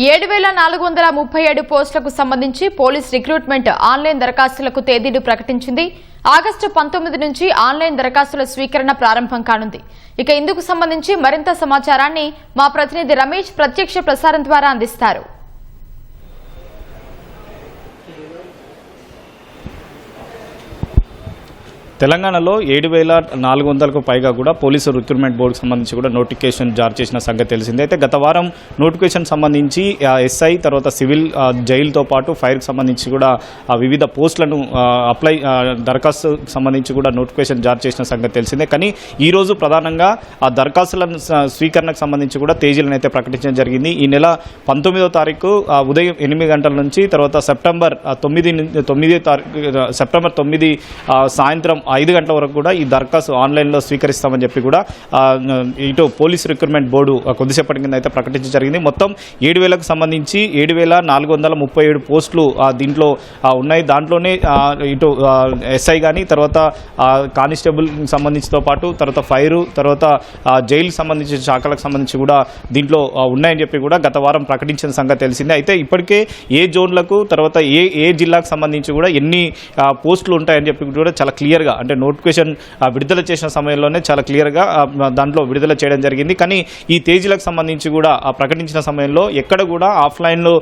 7437 పోస్టులకు సంబంధించి police recruitment online దరఖాస్తులకు తేదీలు ప్రకటించింది. ఆగస్టు 19 నుంచి ఆన్లైన్ దరఖాస్తుల స్వీకరణ ప్రారంభం కానుంది. ఇక ఇందుకు సంబంధించి మరింత సమాచారాన్ని మా ప్రతినిధి రమేష్ ప్రత్యక్ష ప్రసారం ద్వారా అందిస్తారు. తెలంగాణలో 7400కు పైగా కూడా పోలీసు రిక్రూట్మెంట్ బోర్డుకు సంబంధించి కూడా నోటిఫికేషన్ జారీ చేసిన సంగతి తెలిసిందే. అయితే గత వారం నోటిఫికేషన్ సంబంధించి ఎస్ఐ తర్వాత సివిల్ జైలుతో పాటు ఫైర్కి సంబంధించి కూడా వివిధ పోస్టులను దరఖాస్తు సంబంధించి కూడా నోటిఫికేషన్ జారీ చేసిన సంగతి తెలిసిందే. కానీ ఈరోజు ప్రధానంగా ఆ దరఖాస్తుల స్వీకరణకు సంబంధించి కూడా తేదీలను అయితే ప్రకటించడం జరిగింది. ఈ నెల 19వ తారీఖు ఉదయం 8 గంటల నుంచి తర్వాత సెప్టెంబర్ 9 సాయంత్రం 5 గంటల వరకు కూడా ఈ దరఖాస్తు ఆన్లైన్లో స్వీకరిస్తామని చెప్పి కూడా ఇటు పోలీస్ రిక్రూట్మెంట్ బోర్డు కొద్దిసేపటి కింద అయితే ప్రకటించడం జరిగింది. మొత్తం 7,000కు సంబంధించి 7,437 పోస్టులు దీంట్లో ఉన్నాయి. దాంట్లోనే ఇటు ఎస్ఐ కానీ తర్వాత కానిస్టేబుల్ సంబంధించితో పాటు తర్వాత ఫైరు తర్వాత జైలుకి సంబంధించిన శాఖలకు సంబంధించి కూడా దీంట్లో ఉన్నాయని చెప్పి కూడా గత వారం ప్రకటించిన సంగతి తెలిసిందే. అయితే ఇప్పటికే ఏ జోన్లకు తర్వాత ఏ జిల్లాకు సంబంధించి కూడా ఎన్ని పోస్టులు ఉంటాయని చెప్పి కూడా చాలా క్లియర్గా అంటే నోటిఫికేషన్ విడుదల చేసిన సమయంలోనే చాలా క్లియర్గా దాంట్లో విడుదల చేయడం జరిగింది. కానీ ఈ తేదీలకు సంబంధించి కూడా ప్రకటించిన సమయంలో ఎక్కడ కూడా ఆఫ్లైన్లో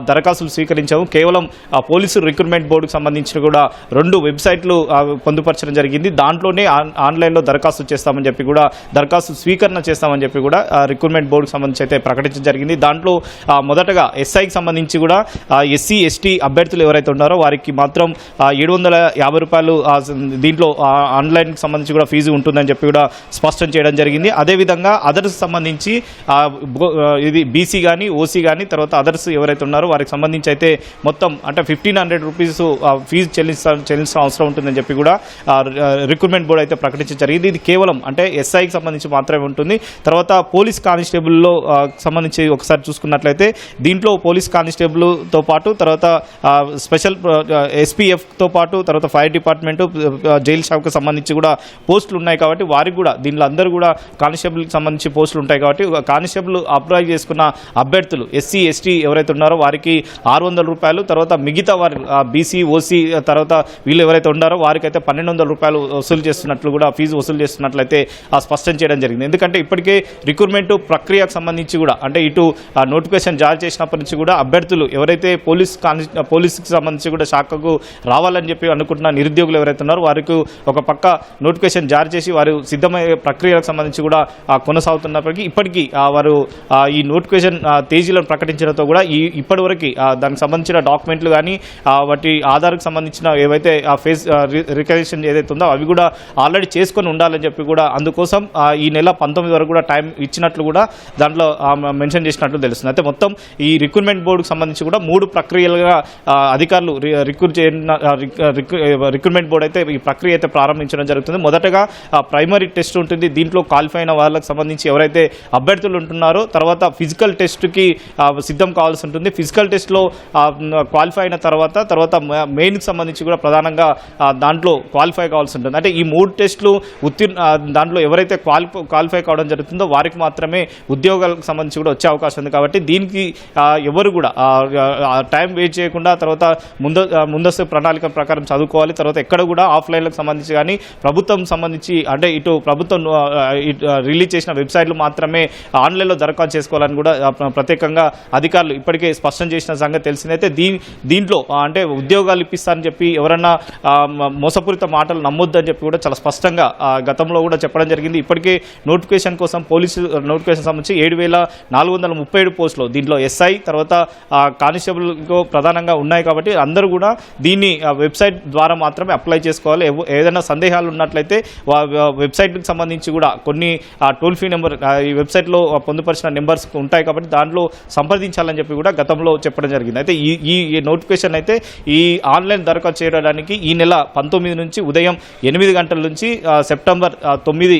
దరఖాస్తులు స్వీకరించాము. కేవలం పోలీసు రిక్రూట్మెంట్ బోర్డుకు సంబంధించిన కూడా 2 వెబ్సైట్లు పొందుపరచడం జరిగింది. దాంట్లోనే ఆన్లైన్లో దరఖాస్తు చేస్తామని చెప్పి కూడా దరఖాస్తు స్వీకరణ చేస్తామని చెప్పి కూడా రిక్రూట్మెంట్ బోర్డుకు సంబంధించి అయితే ప్రకటించడం జరిగింది. దాంట్లో మొదటగా ఎస్ఐకి సంబంధించి కూడా ఎస్సీ ఎస్టీ అభ్యర్థులు ఎవరైతే ఉన్నారో వారికి మాత్రం ₹750 దీంట్లో ఆన్లైన్కి సంబంధించి కూడా ఫీజు ఉంటుందని చెప్పి కూడా స్పష్టం చేయడం జరిగింది. అదేవిధంగా అదర్స్ సంబంధించి ఇది బీసీ కానీ ఓసీ కానీ తర్వాత అదర్స్ ఎవరైతే ఉన్నారో వారికి సంబంధించి అయితే మొత్తం అంటే ₹1,500 ఫీజు చెల్లించాల్సిన అవసరం ఉంటుందని చెప్పి కూడా రిక్రూట్మెంట్ బోర్డు అయితే ప్రకటించడం జరిగింది. ఇది కేవలం అంటే ఎస్ఐకి సంబంధించి మాత్రమే ఉంటుంది. తర్వాత పోలీస్ కానిస్టేబుల్లో సంబంధించి ఒకసారి చూసుకున్నట్లయితే దీంట్లో పోలీస్ కానిస్టేబుల్తో పాటు తర్వాత స్పెషల్ ఎస్పీఎఫ్తో పాటు తర్వాత ఫైర్ డిపార్ట్మెంటు జైలు శాఖకు సంబంధించి కూడా పోస్టులు ఉన్నాయి కాబట్టి వారికి కూడా దీనిలో అందరూ కూడా కానిస్టేబుల్కి సంబంధించి పోస్టులు ఉంటాయి కాబట్టి కానిస్టేబుల్ అప్లై చేసుకున్న అభ్యర్థులు ఎస్సీ ఎస్టీ ఎవరైతే ఉన్నారో వారికి ₹600 తర్వాత మిగతా వారి బీసీ ఓసీ తర్వాత వీళ్ళు ఎవరైతే ఉన్నారో వారికైతే ₹1,200 వసూలు చేస్తున్నట్లు కూడా ఫీజు వసూలు చేస్తున్నట్లయితే స్పష్టం చేయడం జరిగింది. ఎందుకంటే ఇప్పటికే రిక్రూట్మెంట్ ప్రక్రియకు సంబంధించి కూడా అంటే ఇటు నోటిఫికేషన్ జారీ చేసినప్పటి నుంచి కూడా అభ్యర్థులు ఎవరైతే పోలీసుకి సంబంధించి కూడా శాఖకు రావాలని చెప్పి అనుకుంటున్న నిరుద్యోగులు ఎవరైతే ఉన్నారో వారికి ఒక పక్క నోటిఫికేషన్ జారీ చేసి వారు సిద్ధమయ్యే ప్రక్రియలకు సంబంధించి కూడా కొనసాగుతున్నప్పటికీ ఇప్పటికీ వారు ఈ నోటిఫికేషన్ తేదీలను ప్రకటించడంతో కూడా ఇప్పటివరకు దానికి సంబంధించిన డాక్యుమెంట్లు కానీ వాటి ఆధార్కు సంబంధించిన ఏవైతే ఫేస్ రికగ్నిషన్ ఏదైతే ఉందో అవి కూడా ఆల్రెడీ చేసుకొని ఉండాలని చెప్పి కూడా అందుకోసం ఈ నెల 19 వరకు కూడా టైం ఇచ్చినట్లు కూడా దాంట్లో మెన్షన్ చేసినట్లు తెలుస్తుంది. అయితే మొత్తం ఈ రిక్రూట్మెంట్ బోర్డుకు సంబంధించి కూడా 3 ప్రక్రియలుగా అధికారులు రిక్రూట్మెంట్ బోర్డు అయితే ఈ ప్రక్రియ అయితే ప్రారంభించడం జరుగుతుంది. మొదటగా ప్రైమరీ టెస్ట్ ఉంటుంది. దీంట్లో క్వాలిఫై అయిన వాళ్ళకి సంబంధించి ఎవరైతే అభ్యర్థులు ఉంటున్నారో తర్వాత ఫిజికల్ టెస్ట్కి సిద్ధం కావాల్సి ఉంటుంది. ఫిజికల్ టెస్ట్లో క్వాలిఫై అయిన తర్వాత మెయిన్కి సంబంధించి కూడా ప్రధానంగా దాంట్లో క్వాలిఫై కావాల్సి ఉంటుంది. అంటే ఈ 3 టెస్టులు దాంట్లో ఎవరైతే క్వాలిఫై కావడం జరుగుతుందో వారికి మాత్రమే ఉద్యోగాలకు సంబంధించి కూడా వచ్చే అవకాశం ఉంది. కాబట్టి దీనికి ఎవరు కూడా టైం వేస్ట్ చేయకుండా తర్వాత ముందస్తు ప్రణాళిక ప్రకారం చదువుకోవాలి. తర్వాత ఎక్కడ కూడా ఆఫ్లైన్లకు సంబంధించి కానీ ప్రభుత్వం సంబంధించి అంటే ఇటు ప్రభుత్వం రిలీజ్ చేసిన వెబ్సైట్లు మాత్రమే ఆన్లైన్లో దరఖాస్తు చేసుకోవాలని కూడా ప్రత్యేకంగా అధికారులు ఇప్పటికే స్పష్టం చేసిన సంగతి తెలిసిందైతే దీంట్లో అంటే ఉద్యోగాలు ఇప్పిస్తారని చెప్పి ఎవరన్నా మోసపూరిత మాటలు నమ్మొద్దని చెప్పి కూడా చాలా స్పష్టంగా గతంలో కూడా చెప్పడం జరిగింది. ఇప్పటికే నోటిఫికేషన్ కోసం పోలీసు నోటిఫికేషన్ సంబంధించి 7,437 పోస్టులు దీంట్లో ఎస్ఐ తర్వాత కానిస్టేబుల్ ప్రధానంగా ఉన్నాయి కాబట్టి అందరూ కూడా దీన్ని వెబ్సైట్ ద్వారా మాత్రమే అప్లై చేసుకోవాలి. ఏదైనా సందేహాలు ఉన్నట్లయితే వెబ్సైట్కి సంబంధించి కూడా కొన్ని టోల్ ఫ్రీ నెంబర్ ఈ వెబ్సైట్లో పొందుపరిచిన నెంబర్స్ ఉంటాయి కాబట్టి దాంట్లో సంప్రదించాలని చెప్పి కూడా గతంలో చెప్పడం జరిగింది. అయితే ఈ నోటిఫికేషన్ అయితే ఈ ఆన్లైన్ దరఖాస్తు చేయడానికి ఈ నెల 19 నుంచి ఉదయం 8 గంటల నుంచి సెప్టెంబర్ 9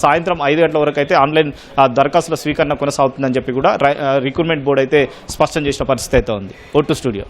సాయంత్రం 5 గంటల వరకు అయితే ఆన్లైన్ దరఖాస్తుల స్వీకరణ కొనసాగుతుందని చెప్పి కూడా రిక్రూట్మెంట్ బోర్డు అయితే స్పష్టం చేసిన పరిస్థితి అయితే ఉంది. Vote studio.